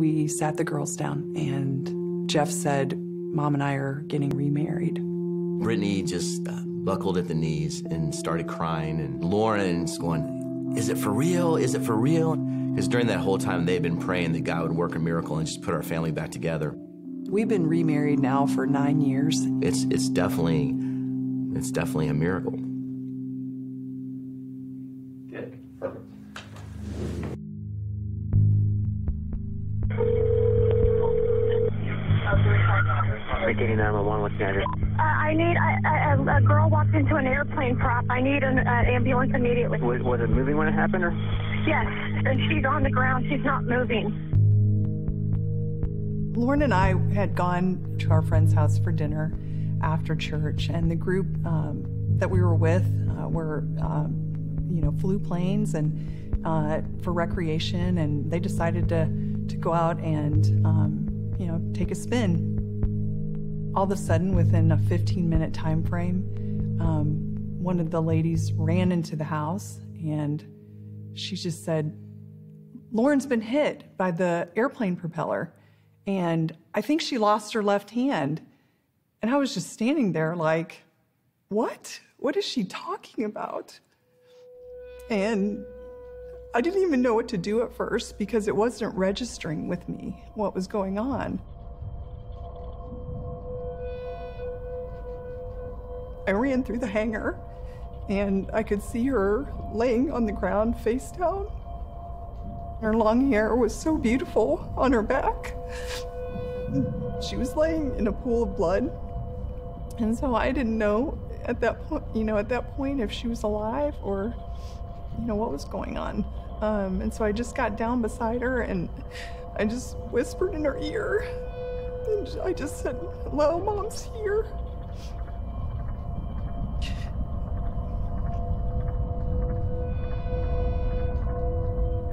we sat the girls down, and Jeff said, Mom and I are getting remarried. Brittany just buckled at the knees and started crying, and Lauren's going, is it for real? Is it for real? Because during that whole time, they had been praying that God would work a miracle and just put our family back together. We've been remarried now for 9 years. It's definitely a miracle. Good, perfect. Repeating 911, what's the address? I need a girl walked into an airplane prop. I need an ambulance immediately. Was it moving when it happened, or? Yes, and she's on the ground. She's not moving. Lauren and I had gone to our friend's house for dinner after church, and the group that we were with were, flew planes and for recreation, and they decided to go out and, take a spin. All of a sudden, within a 15-minute time frame, one of the ladies ran into the house, and she just said, Lauren's been hit by the airplane propeller, and I think she lost her left hand. And I was just standing there like, what? What is she talking about? And I didn't even know what to do at first because it wasn't registering with me what was going on. I ran through the hangar, and I could see her laying on the ground face down. Her long hair was so beautiful on her back. She was laying in a pool of blood. And so I didn't know at that point, if she was alive or, what was going on. And so I just got down beside her, and I just whispered in her ear. And I just said, hello, Mom's here.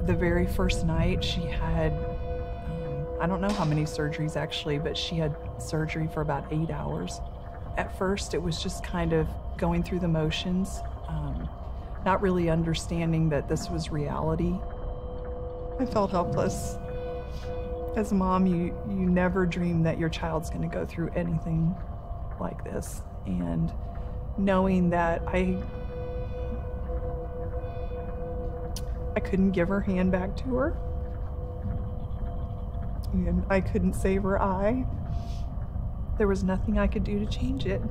The very first night, she had, I don't know how many surgeries actually, but she had surgery for about 8 hours. At first, it was just kind of going through the motions, not really understanding that this was reality. I felt helpless. As a mom, you never dream that your child's going to go through anything like this. And knowing that I couldn't give her hand back to her, and I couldn't save her eye. There was nothing I could do to change it.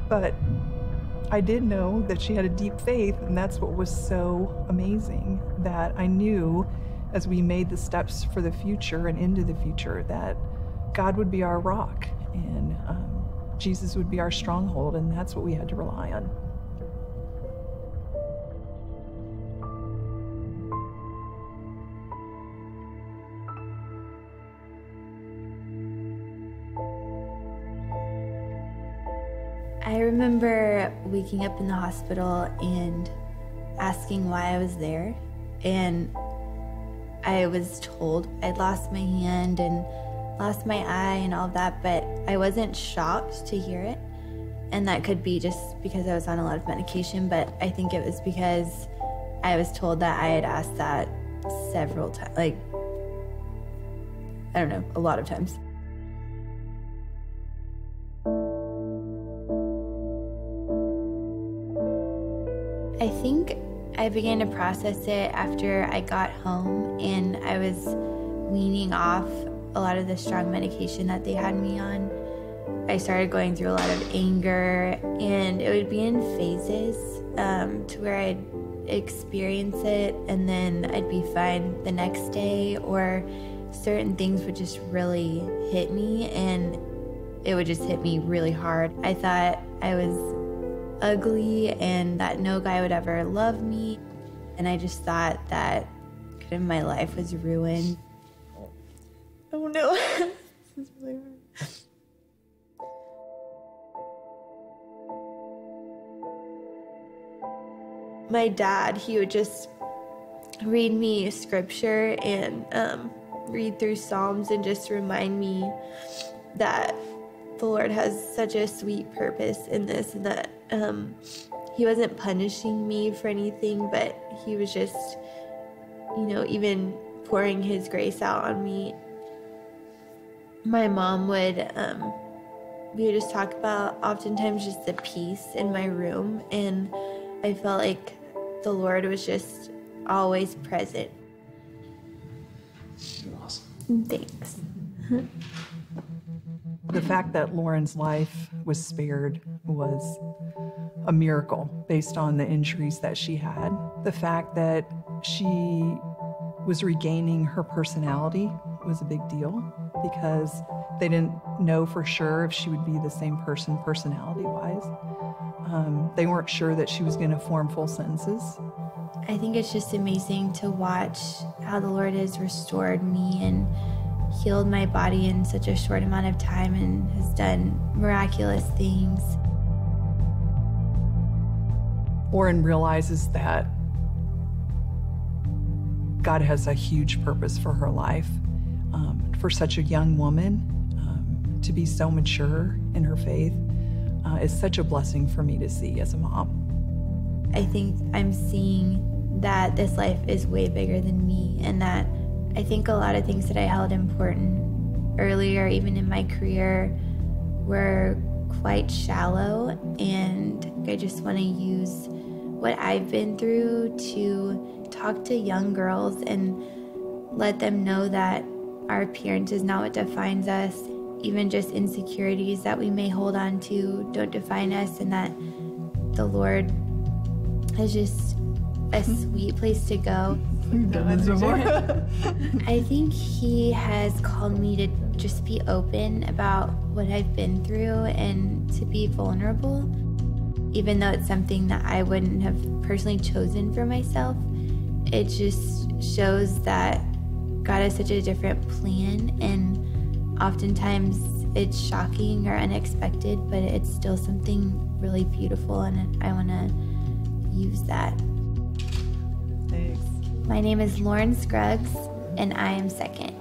But I did know that she had a deep faith, and that's what was so amazing, that I knew as we made the steps for the future and into the future that God would be our rock, and Jesus would be our stronghold, and that's what we had to rely on. I remember waking up in the hospital and asking why I was there, and I was told I'd lost my hand and lost my eye and all of that, but I wasn't shocked to hear it. And that could be just because I was on a lot of medication, but I think it was because I was told that I had asked that several times, like, I don't know, a lot of times. I think I began to process it after I got home and I was weaning off a lot of the strong medication that they had me on. I started going through a lot of anger, and it would be in phases to where I'd experience it and then I'd be fine the next day, or certain things would just really hit me and it would just hit me really hard. I thought I was ugly and that no guy would ever love me, and I just thought that my life was ruined. Oh no, this is really hard. My dad, he would just read me scripture and read through Psalms and just remind me that the Lord has such a sweet purpose in this, and that he wasn't punishing me for anything, but he was just, even pouring his grace out on me. My mom would, we would just talk about oftentimes just the peace in my room, and I felt like the Lord was just always present. You're awesome. Thanks. The fact that Lauren's life was spared was a miracle based on the injuries that she had. The fact that she was regaining her personality was a big deal because they didn't know for sure if she would be the same person personality-wise. They weren't sure that she was going to form full sentences. I think it's just amazing to watch how the Lord has restored me and healed my body in such a short amount of time and has done miraculous things. Lauren realizes that God has a huge purpose for her life. For such a young woman to be so mature in her faith is such a blessing for me to see as a mom. I think I'm seeing that this life is way bigger than me, and that I think a lot of things that I held important earlier, even in my career, were quite shallow, and I just want to use what I've been through to talk to young girls and let them know that our appearance is not what defines us. Even just insecurities that we may hold on to don't define us, and that the Lord is just a sweet place to go. I think He has called me to just be open about what I've been through and to be vulnerable, even though it's something that I wouldn't have personally chosen for myself. It just shows that God has such a different plan, and oftentimes it's shocking or unexpected, but it's still something really beautiful, and I want to use that. Thanks. My name is Lauren Scruggs, and I am second.